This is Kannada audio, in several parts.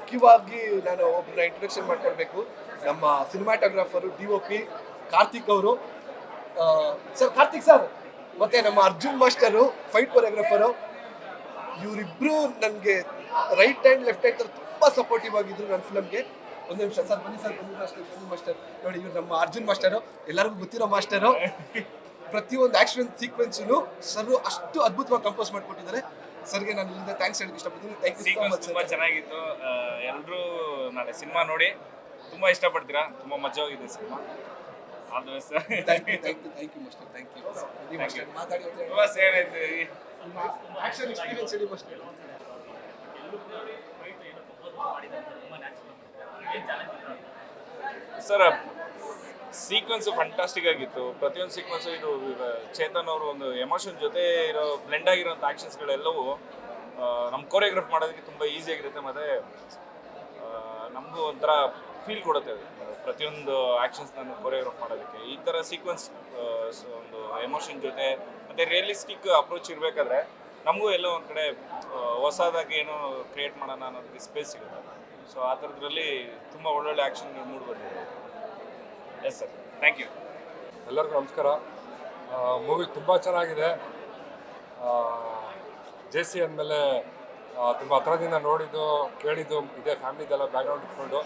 ಮುಖ್ಯವಾಗಿ ನಾನು ಒಬ್ಬರನ್ನ ಇಂಟ್ರೊಡಕ್ಷನ್ ಮಾಡ್ಕೊಳ್ಬೇಕು. ನಮ್ಮ ಸಿನಿಮಾಟೋಗ್ರಾಫರು DOP ಕಾರ್ತಿಕ್ ಅವರು. ಸರ್ ಕಾರ್ತಿಕ್ ಸರ್, ಮತ್ತೆ ನಮ್ಮ ಅರ್ಜುನ್ ಮಾಸ್ಟರು ಫೈಟ್ ಕೊರಿಯೋಗ್ರಾಫರು. ಇವರಿಬ್ರು ನನಗೆ ರೈಟ್ ಹ್ಯಾಂಡ್ ಲೆಫ್ಟ್ ಹ್ಯಾಂಡ್ ಥರ ತುಂಬ ಸಪೋರ್ಟಿವ್ ಆಗಿದ್ರು ನನ್ನ ಫಿಲಮ್ಗೆ. ಒಂದು ನಿಮಿಷ ಸರ್, ಬನ್ನಿ ಸರ್, ಬನ್ನಿ ಮಾಸ್ಟರ್ ನೋಡಿ, ಇವ್ರು ನಮ್ಮ ಅರ್ಜುನ್ ಮಾಸ್ಟರು, ಎಲ್ಲರಿಗೂ ಗೊತ್ತಿರೋ ಮಾಸ್ಟರು. ಪ್ರತಿಯೊಂದು ಆಕ್ಷನ್ ಸೀಕ್ವೆನ್ಸು ಸರ್ ಅಷ್ಟು ಅದ್ಭುತವಾಗಿ ಕಂಪೋಸ್ ಮಾಡಿಕೊಟ್ಟಿದ್ದಾರೆ. ಸರ್ಗೆ ನಾನು ಇಲ್ಲಿಂದ ಥ್ಯಾಂಕ್ಸ್ ಹೇಳಕ್ಕೆ ಇಷ್ಟಪಡ್ತೀನಿ. Thank you so much. ತುಂಬ ಚೆನ್ನಾಗಿತ್ತು. ಎಲ್ಲರೂ ನಾಳೆ ಸಿನಿಮಾ ನೋಡಿ ತುಂಬ ಇಷ್ಟಪಡ್ತೀರಾ. ತುಂಬ ಮಜವಾಗಿದೆ cinema. All the best. Thank you master, thank you ಮಾತಾಡಿ. ತುಂಬ ಸೇವ್ ಆಯ್ತು. ಆಕ್ಷನ್ ಎಕ್ಸ್ಪೀರಿಯನ್ಸ್ ಹೇಳಿ ಮಾಸ್ಟರ್. ಸರ್ ಸೀಕ್ವೆನ್ಸು ಫಂಟಾಸ್ಟಿಕ್ ಆಗಿತ್ತು. ಪ್ರತಿಯೊಂದು ಸೀಕ್ವೆನ್ಸು ಇದು ಚೇತನ್ ಅವರು ಒಂದು ಎಮೋಷನ್ ಜೊತೆ ಇರೋ ಬ್ಲೆಂಡ್ ಆಗಿರೋಂಥ ಆ್ಯಕ್ಷನ್ಸ್ಗಳೆಲ್ಲವೂ ನಮ್ಮ ಕೊರಿಯೋಗ್ರಾಫ್ ಮಾಡೋದಕ್ಕೆ ತುಂಬ ಈಸಿಯಾಗಿರುತ್ತೆ. ಮತ್ತು ನಮಗೂ ಒಂಥರ ಫೀಲ್ ಕೊಡುತ್ತೆ ಪ್ರತಿಯೊಂದು ಆ್ಯಕ್ಷನ್ಸ್ ನಾನು ಕೊರಿಯೋಗ್ರಾಫ್ ಮಾಡೋದಕ್ಕೆ. ಈ ಥರ ಸೀಕ್ವೆನ್ಸ್ ಒಂದು ಎಮೋಷನ್ ಜೊತೆ ಮತ್ತು ರಿಯಲಿಸ್ಟಿಕ್ ಅಪ್ರೋಚ್ ಇರಬೇಕಾದ್ರೆ ನಮಗೂ ಎಲ್ಲೋ ಒಂದು ಕಡೆ ಹೊಸದಾಗಿ ಏನೋ ಕ್ರಿಯೇಟ್ ಮಾಡೋಣ ಅನ್ನೋದಕ್ಕೆ ಸ್ಪೇಸ್ ಸಿಗುತ್ತೆ. ಸೊ ಆ ಥರದ್ರಲ್ಲಿ ತುಂಬ ಒಳ್ಳೊಳ್ಳೆ ಆ್ಯಕ್ಷನ್ಗಳು ಮೂಡಿ ಬಂದಿದೆ. Yes sir, thank you. ಎಲ್ಲರಿಗೂ ನಮಸ್ಕಾರ. ಮೂವಿ ತುಂಬ ಚೆನ್ನಾಗಿದೆ. JC ಅಂದಮೇಲೆ ತುಂಬ ಹತ್ರದಿಂದ ನೋಡಿದ್ದು ಕೇಳಿದ್ದು ಇದೆ, ಫ್ಯಾಮಿಲಿದೆಲ್ಲ ಬ್ಯಾಕ್ಗ್ರೌಂಡ್ ಇಟ್ಕೊಂಡು.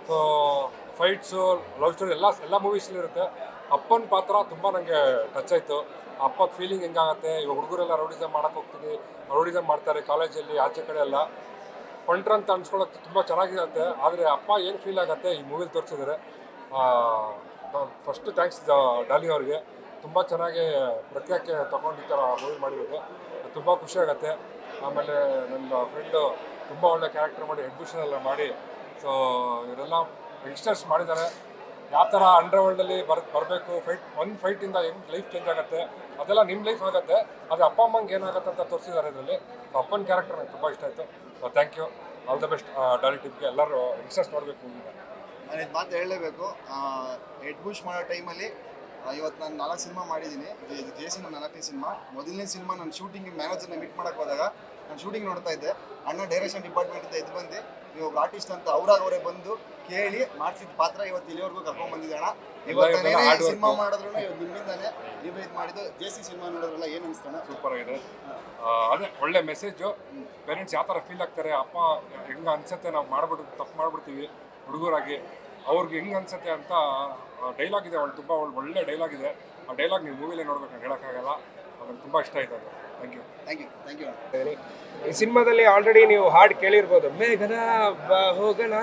ಸೊ ಫೈಟ್ಸು, ಲವ್ ಸ್ಟೋರಿ ಎಲ್ಲ ಮೂವೀಸಲ್ಲಿರುತ್ತೆ. ಅಪ್ಪನ ಪಾತ್ರ ತುಂಬ ನನಗೆ ಟಚ್ ಆಯಿತು. ಅಪ್ಪದ ಫೀಲಿಂಗ್ ಹೆಂಗಾಗತ್ತೆ, ಇವಾಗ ಹುಡುಗರೆಲ್ಲ ರೌಡಿಸಮ್ ಮಾಡೋಕ್ಕೆ ಹೋಗ್ತೀನಿ, ರೌಡಿಸಮ್ ಮಾಡ್ತಾರೆ ಕಾಲೇಜಲ್ಲಿ, ಆಚೆ ಕಡೆ ಎಲ್ಲ ಅಂತ ಅನ್ಸ್ಕೊಳ್ಳೋಕ್ಕೆ ತುಂಬ ಚೆನ್ನಾಗಿರುತ್ತೆ. ಆದರೆ ಅಪ್ಪ ಏನು ಫೀಲ್ ಆಗುತ್ತೆ ಈ ಮೂವಿಲಿ ತೋರಿಸಿದ್ದಾರೆ. ಫಸ್ಟು ಥ್ಯಾಂಕ್ಸ್ ಡಾಲಿ ಅವ್ರಿಗೆ. ತುಂಬ ಚೆನ್ನಾಗಿ ಪ್ರತ್ಯೇಕಕ್ಕೆ ತೊಗೊಂಡು ಈ ಥರ ಮೂವಿ ಮಾಡಿರೋದು ತುಂಬ ಖುಷಿ ಆಗುತ್ತೆ. ಆಮೇಲೆ ನನ್ನ ಫ್ರೆಂಡು ತುಂಬ ಒಳ್ಳೆ ಕ್ಯಾರೆಕ್ಟರ್ ಮಾಡಿ ಎಕ್ಸಿಬಿಷನ್ ಎಲ್ಲ ಮಾಡಿ, ಸೊ ಇವರೆಲ್ಲ ಯಂಗ್ಸ್ಟರ್ಸ್ ಮಾಡಿದ್ದಾರೆ. ಯಾವ ಥರ ಅಂಡರ್ವರ್ಲ್ಡಲ್ಲಿ ಬರಬೇಕು, ಒಂದು ಫೈಟಿಂದ ಹೆಂಗೆ ಲೈಫ್ ಚೇಂಜ್ ಆಗುತ್ತೆ, ಅದೆಲ್ಲ ನಿಮ್ಮ ಲೈಫ್ ಆಗುತ್ತೆ. ಅದು ಅಪ್ಪ ಅಮ್ಮಂಗೆ ಏನಾಗುತ್ತೆ ಅಂತ ತೋರಿಸಿದ್ದಾರೆ ಇದರಲ್ಲಿ. ಅಪ್ಪನ ಕ್ಯಾರೆಕ್ಟರ್ ನನಗೆ ತುಂಬ ಇಷ್ಟ ಆಯಿತು. Thank you, all the best Dolly ಟಿಪ್ಗೆ. ಎಲ್ಲರೂ ಯಂಗ್ಸ್ಟರ್ಸ್ ನೋಡಬೇಕು ಮೂವಿನ. ನಾನು ಇದು ಮಾತು ಹೇಳಲೇಬೇಕು. ಹೆಡ್ ಬುಷ್ ಮಾಡೋ ಟೈಮಲ್ಲಿ ಇವತ್ತು ನಾನು 4 ಸಿನಿಮಾ ಮಾಡಿದ್ದೀನಿ. JC ನನ್ನ 4ನೇ ಸಿನಿಮಾ. ಮೊದಲನೇ ಸಿನಿಮಾ ನಾನು ಶೂಟಿಂಗ್ ಮ್ಯಾನೇಜರ್ನ ಮೀಟ್ ಮಾಡೋಕ್ಕೆ ಹೋದಾಗ ನಾನು ಶೂಟಿಂಗ್ ನೋಡ್ತಾ ಇದ್ದೆ. ಅಣ್ಣ ಡೈರೆಕ್ಷನ್ ಡಿಪಾರ್ಟ್ಮೆಂಟಿಂದ ಎದ್ದು ಬಂದು ನೀವು ಒಬ್ಬ ಆರ್ಟಿಸ್ಟ್ ಅಂತ ಅವರೇ ಬಂದು ಕೇಳಿ ಮಾಡಿಸಿದ ಪಾತ್ರ ಇವತ್ತು ಇಲ್ಲಿವರೆಗೂ ಕರ್ಕೊಂಡು ಬಂದಿದ್ದೆ ಅಣ್ಣ. ಇವತ್ತು ಸಿನಿಮಾ ಮಾಡಿದ್ರು ನಿಮ್ಮಿಂದಾನೆ ನೀವು ಇದು ಮಾಡಿದ್ದು. JC ಸಿನಿಮಾ ನೋಡೋದ್ರಲ್ಲ ಏನು ಅನಿಸ್ತಾನೆ? ಸೂಪರ್ ಆಗಿದೆ. ಅದೇ ಒಳ್ಳೆ ಮೆಸೇಜು. ಪೇರೆಂಟ್ಸ್ ಯಾವ ಥರ ಫೀಲ್ ಆಗ್ತಾರೆ, ಅಪ್ಪ ಹೆಂಗೆ ಅನ್ಸುತ್ತೆ, ನಾವು ತಪ್ಪು ಮಾಡಿಬಿಡ್ತೀವಿ ಹುಡುಗರಾಗಿ, ಅವ್ರಿಗೆ ಹೆಂಗೆ ಅನ್ಸುತ್ತೆ ಅಂತ ಡೈಲಾಗ್ ಇದೆ. ತುಂಬ ಒಳ್ಳೆ ಡೈಲಾಗ್ ಇದೆ. ಆ ಡೈಲಾಗ್ ನೀವು ಮೂವಿಲೇ ನೋಡ್ಬೇಕು, ನಾನು ಹೇಳೋಕ್ಕಾಗಲ್ಲ. ಅದನ್ನು ತುಂಬ ಇಷ್ಟ ಆಯ್ತು ಅದು. Thank you. ಈ ಸಿನಿಮಾದಲ್ಲಿ ಆಲ್ರೆಡಿ ನೀವು ಹಾಡು ಕೇಳಿರ್ಬೋದು. ಮೇಘನ ಬಾ ಹೋಗಣ,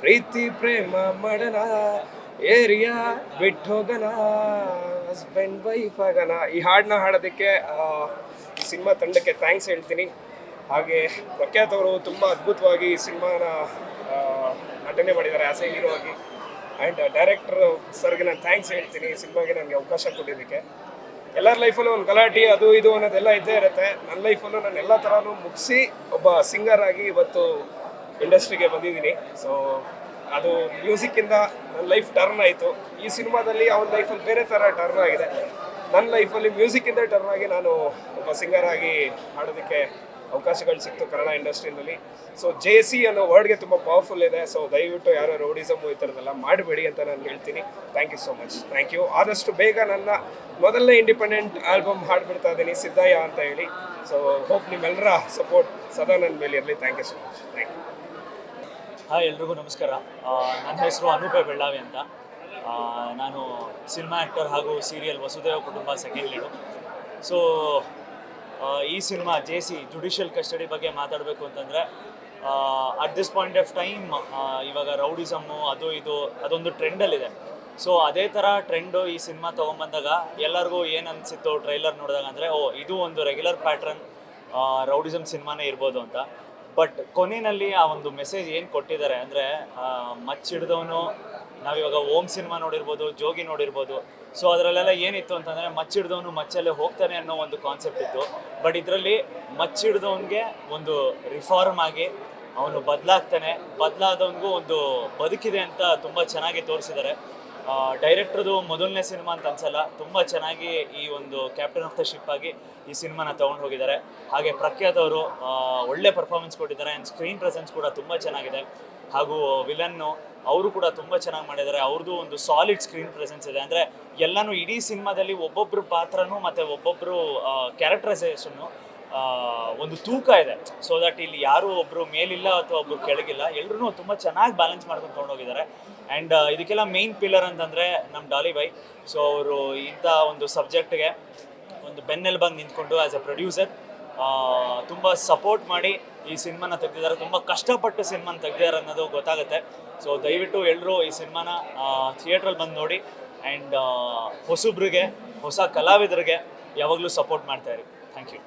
ಪ್ರೀತಿ ಪ್ರೇಮ ಮಾಡೋಣ, ಏರಿಯಾ ಬಿಟ್ಟು ಹೋಗೋಣ, ಹಸ್ಬೆಂಡ್ ವೈಫ್ ಆಗೋಣ. ಈ ಹಾಡನ್ನ ಹಾಡೋದಕ್ಕೆ ಈ ಸಿನಿಮಾ ತಂಡಕ್ಕೆ ಥ್ಯಾಂಕ್ಸ್ ಹೇಳ್ತೀನಿ. ಹಾಗೆ ಪ್ರಖ್ಯಾತ್ ಅವರು ತುಂಬ ಅದ್ಭುತವಾಗಿ ಈ ಸಿನಿಮಾನ ನಟನೆ ಮಾಡಿದ್ದಾರೆ ಆಸ್ ಎ ಹೀರೋ ಆಗಿ. ಆ್ಯಂಡ್ ಡೈರೆಕ್ಟರ್ ಸರ್ಗೆ ನಾನು ಥ್ಯಾಂಕ್ಸ್ ಹೇಳ್ತೀನಿ ಈ ಸಿನಿಮಾಗೆ ನನಗೆ ಅವಕಾಶ ಕೊಟ್ಟಿದ್ದಕ್ಕೆ. ಎಲ್ಲರ ಲೈಫಲ್ಲೂ ಒಂದು ಗಲಾಟೆ ಅದು ಇದು ಅನ್ನೋದೆಲ್ಲ ಇದ್ದೇ ಇರುತ್ತೆ. ನನ್ನ ಲೈಫಲ್ಲೂ ನಾನು ಎಲ್ಲ ಥರನೂ ಮುಗಿಸಿ ಒಬ್ಬ ಸಿಂಗರ್ ಆಗಿ ಇವತ್ತು ಇಂಡಸ್ಟ್ರಿಗೆ ಬಂದಿದ್ದೀನಿ. ಸೊ ಅದು ಮ್ಯೂಸಿಕ್ಕಿಂದ ನನ್ನ ಲೈಫ್ ಟರ್ನ್ ಆಯಿತು. ಈ ಸಿನಿಮಾದಲ್ಲಿ ಅವನ ಲೈಫಲ್ಲಿ ಬೇರೆ ಥರ ಟರ್ನ್ ಆಗಿದೆ. ನನ್ನ ಲೈಫಲ್ಲಿ ಮ್ಯೂಸಿಕ್ಕಿಂದ ಟರ್ನ್ ಆಗಿ ನಾನು ಒಬ್ಬ ಸಿಂಗರ್ ಆಗಿ ಹಾಡೋದಕ್ಕೆ ಅವಕಾಶಗಳು ಸಿಕ್ತು ಕನ್ನಡ ಇಂಡಸ್ಟ್ರಿನಲ್ಲಿ. ಸೊ JC ಅನ್ನೋ ವರ್ಡ್ಗೆ ತುಂಬ ಪವರ್ಫುಲ್ ಇದೆ. ಸೊ ದಯವಿಟ್ಟು ಯಾರೋ ರೌಡಿಸಮು ಈ ಥರದ್ದೆಲ್ಲ ಮಾಡಬೇಡಿ ಅಂತ ನಾನು ಹೇಳ್ತೀನಿ. Thank you so much. Thank you. ಆದಷ್ಟು ಬೇಗ ನನ್ನ ಮೊದಲನೇ ಇಂಡಿಪೆಂಡೆಂಟ್ ಆಲ್ಬಮ್ ಹಾಡ್ಬಿಡ್ತಾ ಇದ್ದೀನಿ, ಸಿದ್ದಯ್ಯ ಅಂತ ಹೇಳಿ. ಸೊ ಹೋಪ್ ನಿಮ್ಮೆಲ್ಲರ ಸಪೋರ್ಟ್ ಸದಾ ನನ್ನ ಮೇಲೆ ಇರಲಿ. Thank you so much. Thank you. Hi, ಎಲ್ರಿಗೂ ನಮಸ್ಕಾರ. ನನ್ನ ಹೆಸರು ಅನೂಪೆ ಬೆಳ್ಳಾವಿ ಅಂತ. ನಾನು ಸಿನಿಮಾ ಆ್ಯಕ್ಟರ್ ಹಾಗೂ serial Vasudeva Kutumba second lead. So ಈ ಸಿನಿಮಾ JC ಜುಡಿಷಿಯಲ್ ಕಸ್ಟಡಿ ಬಗ್ಗೆ ಮಾತಾಡಬೇಕು ಅಂತಂದರೆ, at this point of time ಇವಾಗ ರೌಡಿಸಮ್ಮು ಅದು ಇದು ಅದೊಂದು ಟ್ರೆಂಡಲ್ಲಿದೆ. ಸೊ ಅದೇ ಥರ ಟ್ರೆಂಡು ಈ ಸಿನಿಮಾ ತೊಗೊಂಬಂದಾಗ ಎಲ್ಲರಿಗೂ ಏನು ಅನಿಸಿತ್ತು ಟ್ರೈಲರ್ ನೋಡಿದಾಗ ಅಂದರೆ, ಇದು ಒಂದು ರೆಗ್ಯುಲರ್ ಪ್ಯಾಟ್ರನ್ ರೌಡಿಸಮ್ ಸಿನಿಮಾನೇ ಇರ್ಬೋದು ಅಂತ. ಬಟ್ ಕೊನೆಯಲ್ಲಿ ಆ ಒಂದು ಮೆಸೇಜ್ ಏನು ಕೊಟ್ಟಿದ್ದಾರೆ ಅಂದರೆ, ಮಚ್ಚಿಡ್ದವನು, ನಾವಿವಾಗ ಓಮ್ ಸಿನಿಮಾ ನೋಡಿರ್ಬೋದು, ಜೋಗಿ ನೋಡಿರ್ಬೋದು. ಸೊ ಅದರಲ್ಲೆಲ್ಲ ಏನಿತ್ತು ಅಂತಂದರೆ, ಮಚ್ಚಿಡ್ದವನು ಮಚ್ಚಲ್ಲೇ ಹೋಗ್ತಾನೆ ಅನ್ನೋ ಒಂದು ಕಾನ್ಸೆಪ್ಟ್ ಇತ್ತು. ಬಟ್ ಇದರಲ್ಲಿ ಮಚ್ಚಿಡ್ದವನಿಗೆ ಒಂದು ರಿಫಾರ್ಮ್ ಆಗಿ ಅವನು ಬದಲಾಗ್ತಾನೆ, ಬದಲಾದವನಿಗೂ ಒಂದು ಬದುಕಿದೆ ಅಂತ ತುಂಬ ಚೆನ್ನಾಗಿ ತೋರಿಸಿದ್ದಾರೆ. ಡೈರೆಕ್ಟ್ರದು ಮೊದಲನೇ ಸಿನಿಮಾ ಅಂತ ಅನ್ಸಲ್ಲ, ತುಂಬ ಚೆನ್ನಾಗಿ ಈ ಒಂದು ಕ್ಯಾಪ್ಟನ್ ಆಫ್ ದ ಶಿಪ್ ಆಗಿ ಈ ಸಿನಿಮಾನ ತೊಗೊಂಡು ಹೋಗಿದ್ದಾರೆ. ಹಾಗೆ ಪ್ರಖ್ಯಾತ್ ಅವರು ಒಳ್ಳೆ ಪರ್ಫಾರ್ಮೆನ್ಸ್ ಕೊಟ್ಟಿದ್ದಾರೆ ಆ್ಯಂಡ್ ಸ್ಕ್ರೀನ್ ಪ್ರೆಸೆನ್ಸ್ ಕೂಡ ತುಂಬ ಚೆನ್ನಾಗಿದೆ. ಹಾಗೂ ವಿಲನ್ನು ಅವರು ಕೂಡ ತುಂಬ ಚೆನ್ನಾಗಿ ಮಾಡಿದ್ದಾರೆ. ಅವ್ರದ್ದು ಒಂದು ಸಾಲಿಡ್ ಸ್ಕ್ರೀನ್ ಪ್ರೆಸೆನ್ಸ್ ಇದೆ. ಅಂದರೆ ಎಲ್ಲನೂ ಇಡೀ ಸಿನಿಮಾದಲ್ಲಿ ಒಬ್ಬೊಬ್ಬರು ಪಾತ್ರನೂ ಮತ್ತು ಒಬ್ಬೊಬ್ಬರು ಕ್ಯಾರೆಕ್ಟರೈಸೇಷನ್ನು ಒಂದು ತೂಕ ಇದೆ. ಸೊ ದಟ್ ಇಲ್ಲಿ ಯಾರು ಒಬ್ಬರು ಮೇಲಿಲ್ಲ ಅಥವಾ ಒಬ್ಬರು ಕೆಳಗಿಲ್ಲ, ಎಲ್ಲರೂ ತುಂಬ ಚೆನ್ನಾಗಿ ಬ್ಯಾಲೆನ್ಸ್ ಮಾಡ್ಕೊಂಡು ತೊಗೊಂಡೋಗಿದ್ದಾರೆ. ಆ್ಯಂಡ್ ಇದಕ್ಕೆಲ್ಲ ಮೇನ್ ಪಿಲ್ಲರ್ ಅಂತಂದರೆ ನಮ್ಮ ಡಾಲಿ ಬೈ. ಸೊ ಅವರು ಇಂಥ ಒಂದು ಸಬ್ಜೆಕ್ಟ್ಗೆ ಒಂದು ಬೆನ್ನೆಲುಬಾಗಿ ನಿಂತ್ಕೊಂಡು ಆ್ಯಸ್ ಎ ಪ್ರೊಡ್ಯೂಸರ್ ತುಂಬ ಸಪೋರ್ಟ್ ಮಾಡಿ ಈ ಸಿನಿಮಾನ ತೆಗೆದಿದ್ದಾರೆ. ತುಂಬ ಕಷ್ಟಪಟ್ಟು ಸಿನಿಮಾನ ತೆಗೆದಿದ್ದಾರೆ ಅನ್ನೋದು ಗೊತ್ತಾಗುತ್ತೆ. ಸೊ ದಯವಿಟ್ಟು ಎಲ್ಲರೂ ಈ ಸಿನಿಮಾನ ಥಿಯೇಟ್ರಲ್ಲಿ ಬಂದು ನೋಡಿ. ಆ್ಯಂಡ್ ಹೊಸಬ್ರಿಗೆ, ಹೊಸ ಕಲಾವಿದರಿಗೆ ಯಾವಾಗಲೂ ಸಪೋರ್ಟ್ ಮಾಡ್ತಾಯಿರಿ. Thank you.